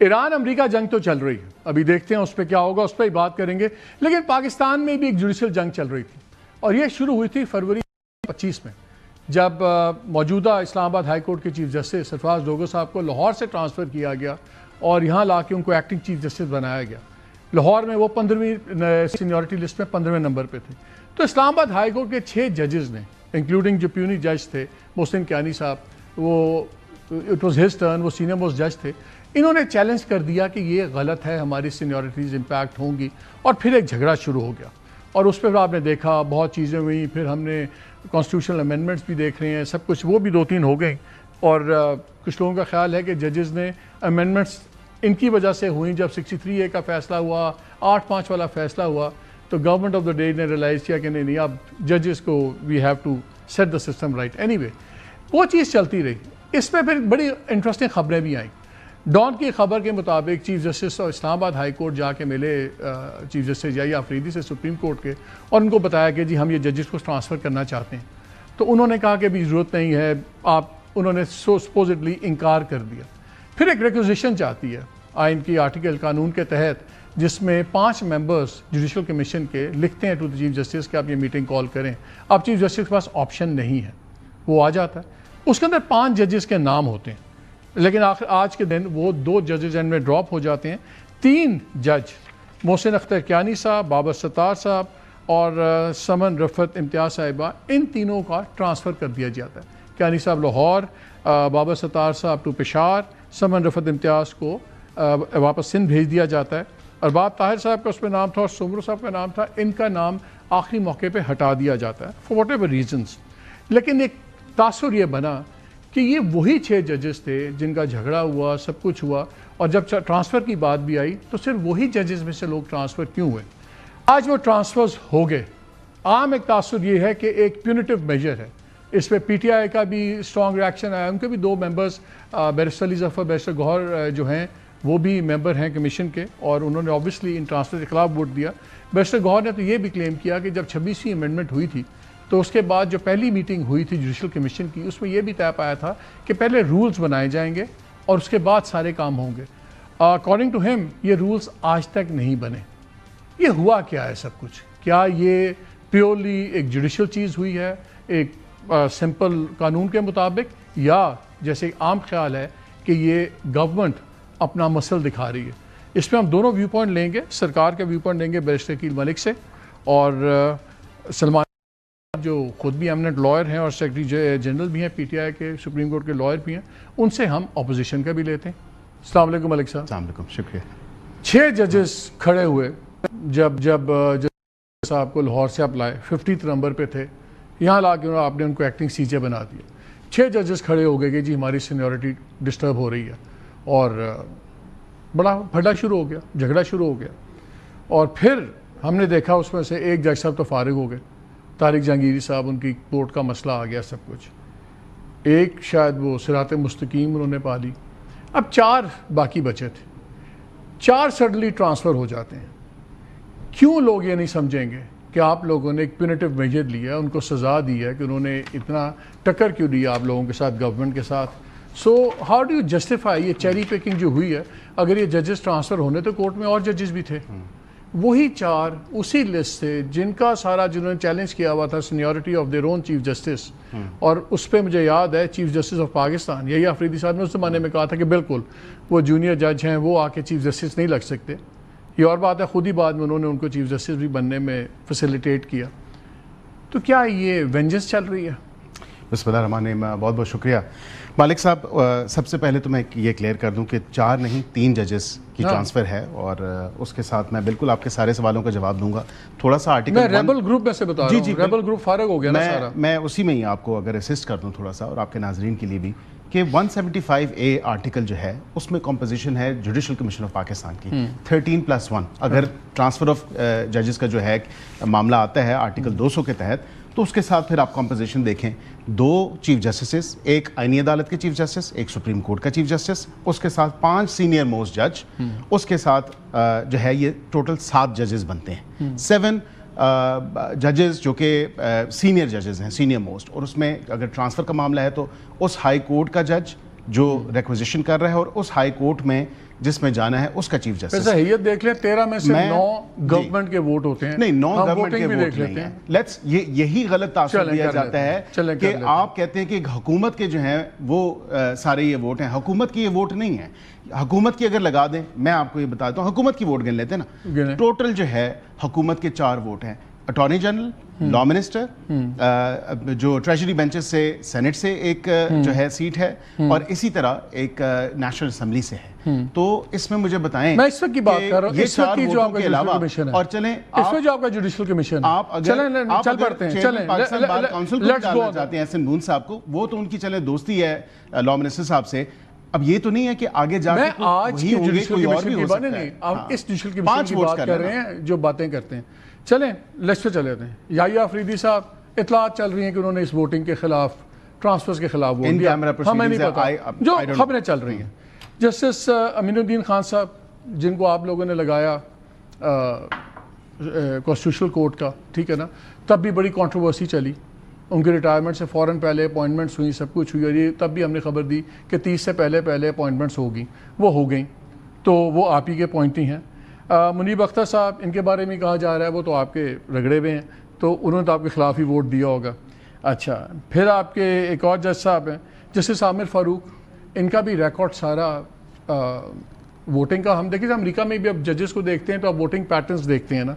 ایران امریکہ جنگ تو چل رہی ہے، ابھی دیکھتے ہیں اس پہ کیا ہوگا، اس پہ ہی بات کریں گے. لیکن پاکستان میں بھی ایک جوڈیشل جنگ چل رہی تھی اور یہ شروع ہوئی تھی فروری 25 میں، جب موجودہ اسلام آباد ہائی کورٹ کے چیف جسٹس سرفراز ڈوگر صاحب کو لاہور سے ٹرانسفر کیا گیا اور یہاں لا کے ان کو ایکٹنگ چیف جسٹس بنایا گیا. لاہور میں وہ 15ویں سینیورٹی لسٹ میں 15ویں نمبر پہ تھے. تو اسلام آباد ہائی کورٹ کے 6 ججز نے، انکلوڈنگ جو پیونی جج تھے محسن کیانی صاحب، وہ اٹ واز ہز ٹرن، وہ سینئر موسٹ جج تھے، انہوں نے چیلنج کر دیا کہ یہ غلط ہے، ہماری سینیورٹیز امپیکٹ ہوں گی، اور پھر ایک جھگڑا شروع ہو گیا. اور اس پہ آپ نے دیکھا بہت چیزیں ہوئیں، پھر ہم نے کانسٹیٹیوشنل امینڈمنٹس بھی دیکھ رہے ہیں، سب کچھ وہ بھی 2-3 ہو گئیں. اور کچھ لوگوں کا خیال ہے کہ ججز نے امینڈمنٹس ان کی وجہ سے ہوئیں. جب 63A کا فیصلہ ہوا، 8-5 والا فیصلہ ہوا، تو گورنمنٹ آف دا ڈے نے ریلائز کیا کہ نہیں اب ججز کو we have to set the system right. Anyway وہ چیز چلتی رہی. اس میں پھر بڑی انٹرسٹنگ خبریں بھی آئیں. ڈان کی خبر کے مطابق چیف جسٹس اور اسلام آباد ہائی کورٹ جا کے ملے چیف جسٹس یحییٰ آفریدی سے سپریم کورٹ کے، اور ان کو بتایا کہ جی ہم یہ ججز کو ٹرانسفر کرنا چاہتے ہیں. تو انہوں نے کہا کہ ابھی ضرورت نہیں ہے، انہوں نے سپوزٹلی انکار کر دیا. پھر ایک ریکوزیشن چاہتی ہے آئین کی آرٹیکل قانون کے تحت، جس میں 5 ممبرز جوڈیشل کمیشن کے لکھتے ہیں ٹو دی چیف جسٹس کہ آپ یہ میٹنگ کال کریں. اب چیف جسٹس کے پاس آپشن نہیں ہے، وہ آ جاتا ہے. اس کے اندر 5 ججز کے نام ہوتے ہیں، لیکن آج کے دن وہ 2 ججز ان میں ڈراپ ہو جاتے ہیں. 3 جج محسن اختر کیانی صاحب، بابر ستار صاحب اور سمن رفعت امتیاز صاحبہ، ان تینوں کا ٹرانسفر کر دیا جاتا ہے. کیانی صاحب لاہور، بابر ستار صاحب ٹو پشاور، سمن رفعت امتیاز کو واپس سندھ بھیج دیا جاتا ہے. ارباب طاہر صاحب کا اس پہ نام تھا اور سمرو صاحب کا نام تھا، ان کا نام آخری موقع پہ ہٹا دیا جاتا ہے فار واٹ ایور ریزنس. لیکن ایک تاثر یہ بنا کہ یہ وہی 6 ججز تھے جن کا جھگڑا ہوا، سب کچھ ہوا، اور جب ٹرانسفر کی بات بھی آئی تو صرف وہی ججز میں سے لوگ ٹرانسفر کیوں ہوئے. آج وہ ٹرانسفرز ہو گئے. عام ایک تاثر یہ ہے کہ ایک پیونیٹیو میجر ہے. اس پہ پی ٹی آئی کا بھی اسٹرانگ ریاکشن آیا. ان کے بھی 2 members barrister Ali Zafar, barrister گوہر جو ہیں وہ بھی ممبر ہیں کمیشن کے، اور انہوں نے آبویسلی ان ٹرانسفر کے خلاف ووٹ دیا. بیرسٹر گوہر نے تو یہ بھی کلیم کیا کہ جب 26ویں امینڈمنٹ ہوئی تھی تو اس کے بعد جو پہلی میٹنگ ہوئی تھی جوڈیشل کمیشن کی، اس میں یہ بھی طے پایا تھا کہ پہلے رولز بنائے جائیں گے اور اس کے بعد سارے کام ہوں گے. اکارڈنگ ٹو ہم یہ رولز آج تک نہیں بنے. یہ ہوا کیا ہے سب کچھ؟ کیا یہ پیورلی ایک جوڈیشل چیز ہوئی ہے، ایک سمپل قانون کے مطابق، یا جیسے عام خیال ہے کہ یہ گورنمنٹ اپنا مسل دکھا رہی ہے؟ اس پہ ہم دونوں ویو پوائنٹ لیں گے. سرکار کا ویو پوائنٹ لیں گے بیرسٹر عقیل ملک سے، اور سلمان جو خود بھی ایمننٹ لائر ہیں اور سیکرٹری جنرل بھی ہیں پی ٹی آئی کے، سپریم کورٹ کے لائر بھی ہیں، ان سے ہم اپوزیشن کا بھی لیتے ہیں. السلام علیکم ملک صاحب. السلام علیکم، شکریہ. 6 ججز کھڑے ہوئے جب جج صاحب کو لاہور سے آپ لائے، 50 نمبر پہ تھے، یہاں لا کے آپ نے ان کو ایکٹنگ سی جے بنا دیا. 6 ججز کھڑے ہو گئے کہ جی ہماری سینیورٹی ڈسٹرب ہو رہی ہے، اور بڑا پھڈا شروع ہو گیا، جھگڑا شروع ہو گیا. اور پھر ہم نے دیکھا اس میں سے ایک جج صاحب تو فارغ ہو گئے، طارق جہانگیری صاحب، ان کی کورٹ کا مسئلہ آ گیا سب کچھ. ایک شاید وہ صراط مستقیم انہوں نے پا لی. اب 4 باقی بچے تھے. 4 سڈنلی ٹرانسفر ہو جاتے ہیں. کیوں لوگ یہ نہیں سمجھیں گے کہ آپ لوگوں نے ایک پیونیٹیو میجر لیا، ان کو سزا دی ہے کہ انہوں نے اتنا ٹکر کیوں دیا آپ لوگوں کے ساتھ، گورنمنٹ کے ساتھ؟ So how do you justify یہ چیری پیکنگ جو ہوئی ہے؟ اگر یہ ججز ٹرانسفر ہونے تو کورٹ میں اور ججز بھی تھے. وہی 4 اسی لسٹ سے جن کا سارا، جنہوں نے چیلنج کیا ہوا تھا seniority of their own chief justice. اور اس پہ مجھے یاد ہے chief justice of Pakistan Yahya Afridi صاحب نے اس زمانے میں کہا تھا کہ بالکل وہ جونیئر جج ہیں، وہ آ کے چیف جسٹس نہیں لگ سکتے. یہ اور بات ہے، خود ہی بعد میں انہوں نے ان کو چیف جسٹس بھی بننے میں فیسیلیٹیٹ کیا. تو کیا یہ وینجنس چل رہی ہے؟ بسم اللہ الرحمن الرحیم. بہت بہت شکریہ مالک صاحب. سب سے پہلے تو میں یہ کلیئر کر دوں کہ 4 نہیں 3 ججز کی ٹرانسفر ہے، اور اس کے ساتھ میں بالکل آپ کے سارے سوالوں کا جواب دوں گا. تھوڑا سا آرٹیکل میں ریبل گروپ میں سے بتا رہا ہوں، ریبل گروپ فارغ ہو گیا نا سارا. میں اسی میں ہی آپ کو اگر اسسٹ کر دوں تھوڑا سا، اور آپ کے ناظرین کے لیے بھی، کہ 175A آرٹیکل جو ہے اس میں کمپوزیشن ہے جوڈیشل کمیشن آف پاکستان کی 13+1. اگر ٹرانسفر آف ججز کا جو ہے معاملہ آتا ہے آرٹیکل 200 کے تحت، تو اس کے ساتھ پھر آپ کمپوزیشن دیکھیں، 2 چیف جسٹسز، ایک آئینی عدالت کے چیف جسٹس، ایک سپریم کورٹ کا چیف جسٹس، اس کے ساتھ 5 سینئر موسٹ جج، اس کے ساتھ جو ہے یہ ٹوٹل 7 ججز بنتے ہیں. 7 ججز جو کہ سینئر ججز ہیں، سینئر موسٹ. اور اس میں اگر ٹرانسفر کا معاملہ ہے تو اس ہائی کورٹ کا جج جو ریکویزیشن کر رہا ہے، اور اس ہائی کورٹ میں جس میں جانا ہے اس کا چیف جسٹس. ویسے حیت دیکھ لیں 13 میں سے 9 گورنمنٹ کے ووٹ ہوتے ہیں. نہیں 9 ہم گورنمنٹ کے بھی ووٹ دیکھ نہیں لیتے ہیں. ہیں. لیٹس یہی غلط تاثر دیا جاتا ہے کہ آپ کہتے ہیں کہ حکومت کے جو ہیں وہ سارے یہ ووٹ ہیں. حکومت کی یہ ووٹ نہیں ہے. حکومت کی اگر لگا دیں, میں آپ کو یہ بتاتا ہوں, حکومت کی ووٹ گن لیتے ہیں نا, ٹوٹل جو ہے حکومت کے 4 ووٹ ہیں. اٹارنی جنرل, لا منسٹر, جو ٹریجری بینچز سے سینٹ سے ایک جو ہے سیٹ ہے, اور اسی طرح ایک نیشنل اسمبلی سے ہے. تو اس میں مجھے بتائیں, میں اس وقت کی بات کر رہا ہوں, یہ اس وقت کی جو آپ کا جوڈیشل کمیشن ہے, اور چلیں اس میں جو آپ کا جوڈیشل کمیشن ہے, آپ چل پڑتے ہیں, چلیں پاکستان بار کاؤنسل کو ڈالنا چاہتے ہیں سنبون صاحب کو, وہ تو ان کی چلیں دوستی ہے لا منسٹر صاحب سے. اب یہ تو نہیں ہے کہ آگے جا کے آج کی جوڈیشل اور بھی کمیشن ہو کی بات سکتا نہیں, ہے. آپ اس جوڈیشل کمیشن کی بات کر رہے ہیں جو باتیں کرتے ہیں. چلیں لسٹ پہ چلے جاتے ہیں. یحییٰ آفریدی صاحب, اطلاعات چل رہی ہیں کہ انہوں نے اس ووٹنگ کے خلاف, ٹرانسفرز کے خلاف ووٹ دیا, ہمیں نہیں پتا, جو خبریں چل رہی ہیں. جسٹس امین الدین خان صاحب, جن کو آپ لوگوں نے لگایا کانسٹیٹیوشنل کورٹ کا, ٹھیک ہے نا, تب بھی بڑی کنٹروورسی چلی. ان کے ریٹائرمنٹ سے فوراً پہلے اپوائنٹمنٹس ہوئی, سب کچھ ہوئی, اور یہ تب بھی ہم نے خبر دی کہ 30 سے پہلے اپوائنٹمنٹس ہوگی, وہ ہو گئیں. تو وہ آپ ہی کے اپوائنٹی ہیں. منیب اختر صاحب, ان کے بارے میں کہا جا رہا ہے وہ تو آپ کے رگڑے ہوئے ہیں, تو انہوں نے تو آپ کے خلاف ہی ووٹ دیا ہوگا. اچھا, پھر آپ کے ایک اور جج صاحب ہیں جسٹس عامر فاروق, ان کا بھی ریکارڈ سارا ووٹنگ کا. ہم دیکھیں امریکہ میں بھی اب ججز کو دیکھتے ہیں تو اب ووٹنگ پیٹرنز دیکھتے ہیں نا,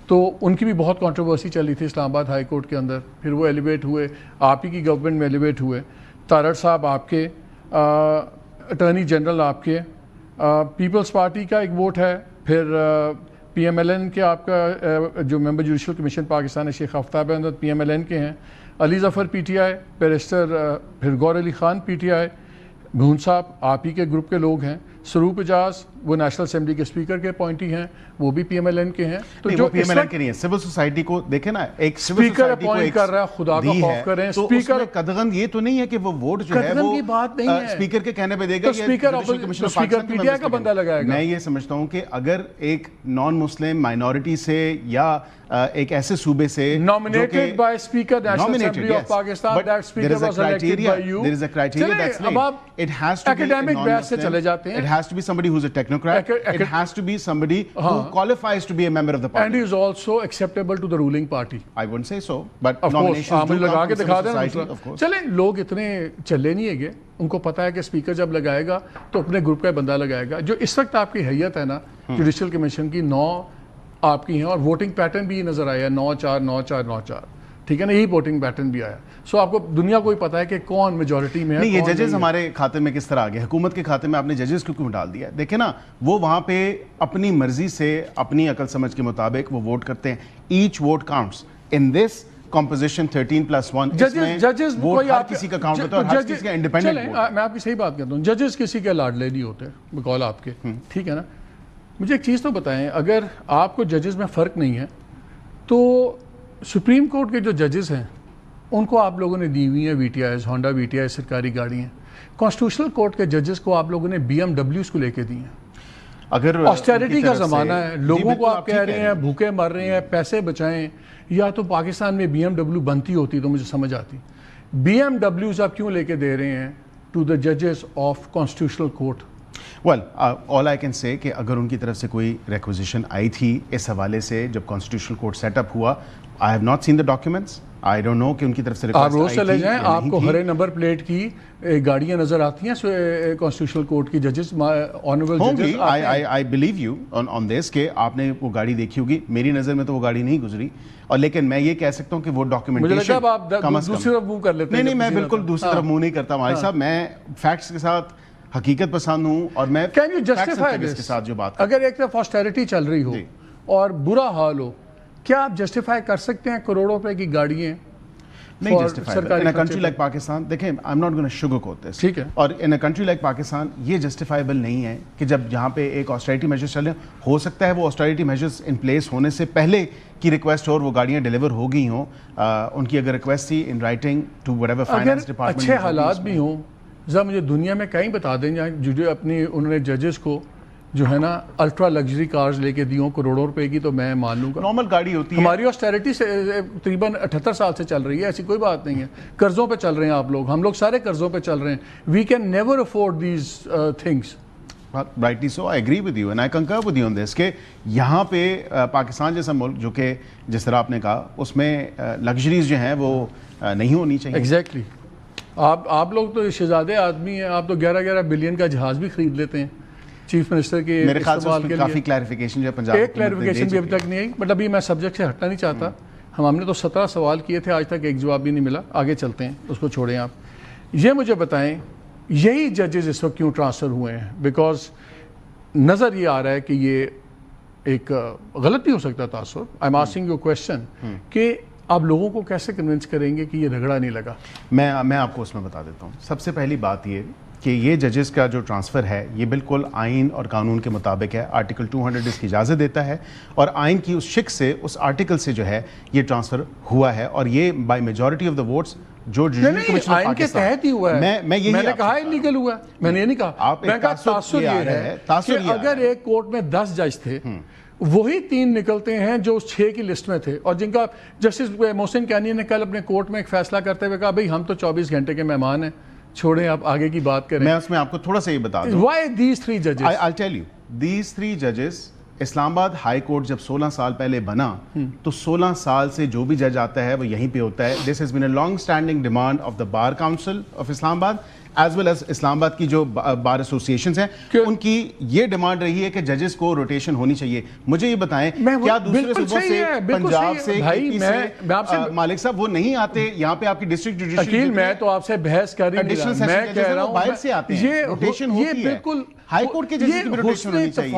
تو ان کی بھی بہت کنٹروورسی چلی تھی اسلام آباد ہائی کورٹ کے اندر, پھر وہ ایلیویٹ ہوئے, آپ ہی کی گورنمنٹ میں ایلیویٹ ہوئے. تارڑ صاحب آپ کے, اٹارنی جنرل آپ کے, پیپلز پارٹی کا ایک ووٹ ہے, پھر پی ایم ایل این کے آپ کا جو ممبر جوڈیشل کمیشن پاکستان ہے Sheikh Aftab Ahmed P M L N کے ہیں, Ali Zafar P T I, barrister پھر غور Ali Khan P T I, بھون صاحب آپ ہی کے گروپ کے لوگ ہیں, سروپ اجاز وہ نیشنل اسمبلی کے اسپیکر کے اپوائنٹی ہیں, وہ بھی پی ایم ایل این کے ہیں. تو جو پی ایم ایل این کے نہیں ہیں, سول سوسائٹی کو دیکھیں نا, ایک اسپیکر اپوائنٹ کر رہا ہے, خدا کا خوف کریں. اسپیکر قدغن یہ تو نہیں ہے کہ وہ ووٹ جو ہے وہ اسپیکر کے کہنے پہ دے گا, اسپیکر پی ٹی آئی کا بندہ لگائے گا. میں یہ سمجھتا ہوں کہ اگر ایک نان مسلم مائنورٹی سے یا ایک ایسے صوبے سے nominated by Speaker National Assembly of Pakistan, that speaker was elected by you. There is a criteria that's laid. It has to be academic base سے چلے جاتے ہیں. It has to be somebody who's a technocrat. It has to be somebody who qualifies to be a member of the party. And he is also acceptable to the ruling party. I wouldn't say so, but of course nominations do لگا come کے from دکھا civil دیں. society, of course. چلیں لوگ اتنے چلے نہیں ہے, ان کو پتا ہے کہ اسپیکر جب لگائے گا تو اپنے گروپ کا بندہ لگائے گا. جو اس وقت آپ کی حیت ہے نا جوڈیشل کمیشن کی, 9 آپ کی ہیں, اور ووٹنگ پیٹرن بھی نظر آیا 9-4-9-4-9-4, ٹھیک ہے نا, یہی ووٹنگ پیٹرن بھی آیا. سو آپ کو دنیا کو ہی پتا ہے کہ کون میجورٹی میں ہے. نہیں, یہ ججز ہمارے کھاتے میں کس طرح آ گئے, حکومت کے کھاتے میں آپ نے ججز کیوں ڈال دیا. دیکھیں نا, وہ وہاں پہ اپنی مرضی سے اپنی عقل سمجھ کے مطابق وہ ووٹ کرتے ہیں. ایچ ووٹ کاؤنٹس ان دس composition 13+1, ججز ووٹ ہر کسی کا کاؤنٹ ہوتا ہے اور ہر کسی کا انڈیپینڈنٹ ووٹ. میں آپ کی صحیح بات کرتا ہوں, ججز کسی کے لاڈلے نہیں ہوتے بقول آپ کے, ٹھیک ہے نا. مجھے ایک چیز تو بتائیں, اگر آپ کو ججز میں فرق نہیں ہے تو سپریم کورٹ کے جو ججز ہیں ان کو آپ لوگوں نے دی ہوئی ہیں V T Is, Honda V T I سرکاری گاڑی ہیں. کانسٹیٹیوشنل کورٹ کے ججز کو آپ لوگوں نے بی ایم ڈبلیوز کو لے کے دی ہیں. اگر آسٹیرٹی کا زمانہ ہے, لوگوں کو آپ کہہ رہے ہیں بھوکے مر رہے ہیں, پیسے بچائیں. یا تو پاکستان میں بی ایم ڈبلیو بنتی ہوتی تو مجھے سمجھ آتی. بی ایم ڈبلیوز آپ کیوں لے کے دے رہے ہیں ٹو دا ججز of constitutional court? Well all I can say کہ اگر ان کی طرف سے کوئی ریکوزیشن آئی تھی اس حوالے سے جب کانسٹیٹیوشنل کورٹ سیٹ اپ ہوا, I have not seen the documents, I don't know کہ ان کی طرف سے آپ روز چلے جائیں, آپ کو ہرے نمبر پلیٹ کی گاڑیاں نظر آتی ہیں کانسٹیٹیوشنل کورٹ کی ججز, آنریبل ججز. I believe you on this کہ آپ نے وہ گاڑی دیکھی ہوگی. میری نظر میں تو وہ گاڑی نہیں گزری, اور لیکن میں یہ کہہ سکتا ہوں کہ وہ ڈاکیومنٹیشن دوسری طرف منہ کر لیتے ہیں. نہیں, میں بالکل دوسری طرف منہ نہیں کرتا ہمارے صاحب. میں فیکٹس کے ساتھ حقیقت پسند ہوں, اور میں کے ساتھ جو بات اگر ایک طرف آسٹیرٹی چل رہی ہو اور برا حال ہو, کیا آپ جسٹیفائی کر سکتے ہیں کروڑوں روپے کی گاڑیاں نہیں justify in a country like Pakistan? دیکھیں, I am not gonna sugar coat this, ٹھیک ہے, اور in a country like Pakistan یہ جسٹیفائبل نہیں ہے کہ جب یہاں پہ ایک آسٹیرٹی میجرز چل رہے ہیں, ہو سکتا ہے وہ آسٹیرٹی میجرز ان پلیس ہونے سے پہلے کی ریکویسٹ اور وہ گاڑیاں ڈیلیور ہو گئی ہوں, ان کی اگر ریکویسٹ تھی in writing to whatever finance department. اچھے حالات بھی ہوں, ذرا مجھے دنیا میں کہیں بتا دیں جہاں جو اپنی انہوں نے ججز کو جو ہے نا الٹرا لگژری کارز لے کے دی ہوں کروڑوں روپے کی, تو میں مان لوں گا. نارمل گاڑی ہوتی ہے. ہماری آسٹیرٹی سے تقریباً 78 سال سے چل رہی ہے, ایسی کوئی بات نہیں ہے. قرضوں پہ چل رہے ہیں آپ لوگ, ہم لوگ سارے قرضوں پہ چل رہے ہیں. We can never afford these things. Rightly so I agree with you and I concur with you on this کہ یہاں پہ پاکستان جیسا ملک جو کہ جس طرح آپ نے کہا اس میں لگژریز جو ہیں وہ نہیں ہونی چاہیے. ایگزیکٹلی. آپ لوگ تو شہزادے آدمی ہیں, آپ تو 11 بلین کا جہاز بھی خرید لیتے ہیں چیف منسٹر کے میرے خیال سے استعمال اس کے میں کافی کلیریفیکیشن جو ہے پنجاب ایک کلیریفیکیشن بھی ابھی تک نہیں آئی. بٹ ابھی میں سبجیکٹ سے ہٹنا نہیں چاہتا. ہم نے تو 17 سوال کیے تھے, آج تک ایک جواب بھی نہیں ملا. آگے چلتے ہیں, اس کو چھوڑیں آپ. یہ مجھے بتائیں یہی ججز اس وقت کیوں ٹرانسفر ہوئے ہیں؟ بیکاز نظر یہ آ رہا ہے کہ یہ ایک غلط بھی ہو سکتا ہے تاثر. I am asking you question کہ آپ لوگوں کو کیسے کنونس کریں گے کہ یہ رگڑا نہیں لگا؟ میں آپ کو اس میں بتا دیتا ہوں. سب سے پہلی بات یہ کہ یہ ججز کا جو ٹرانسفر ہے یہ بالکل آئین اور قانون کے مطابق ہے. آرٹیکل 200 اس کی اجازت دیتا ہے اور آئین کی اس شک سے, اس آرٹیکل سے جو ہے یہ ٹرانسفر ہوا ہے, اور یہ by majority of the votes جو آئین کے تحت ہی ہوا ہے. میں نے کہا انلیگل ہوا ہے, میں نے یہ نہیں کہا. میں کہا تاثر یہ ہے کہ اگر ایک کورٹ میں 10 جج تھے, وہی 3 نکلتے ہیں جو اس 6 کی لسٹ میں تھے, اور جن کا جسٹس محسن کینی نے کل اپنے کورٹ میں ایک فیصلہ کرتے ہوئے کہا بھئی ہم تو 24 گھنٹے کے مہمان ہیں, چھوڑیں آپ آگے کی بات کریں. میں اس میں آپ کو تھوڑا سا یہ بتا دوں. Why these 3 judges? I'll tell you. These 3 judges, اسلام آباد ہائی کورٹ جب 16 سال پہلے بنا تو 16 سال سے جو بھی جج آتا ہے وہ یہیں پہ ہوتا ہے. This has been a long standing demand of the Bar Council of Islam Abad as well as اسلام آباد کی جو بار ایسوسیشنز ہیں, ان کی یہ ڈیمانڈ رہی ہے کہ ججز کو روٹیشن ہونی چاہیے. مجھے یہ بتائیں کیا دوسرے صوبوں سے, پنجاب سے, اے پی سے مالک صاحب وہ نہیں آتے یہاں پہ آپ کی ڈسٹرکٹ جوڈیشل؟ عقیل میں تو آپ سے بحث کر ہی نہیں رہا, میں کہہ رہا ہوں باہر سے آتے ہیں, روٹیشن ہوتی ہے. ہائی کورٹ کے ججز کی بھی روٹیشن ہونی چاہیے.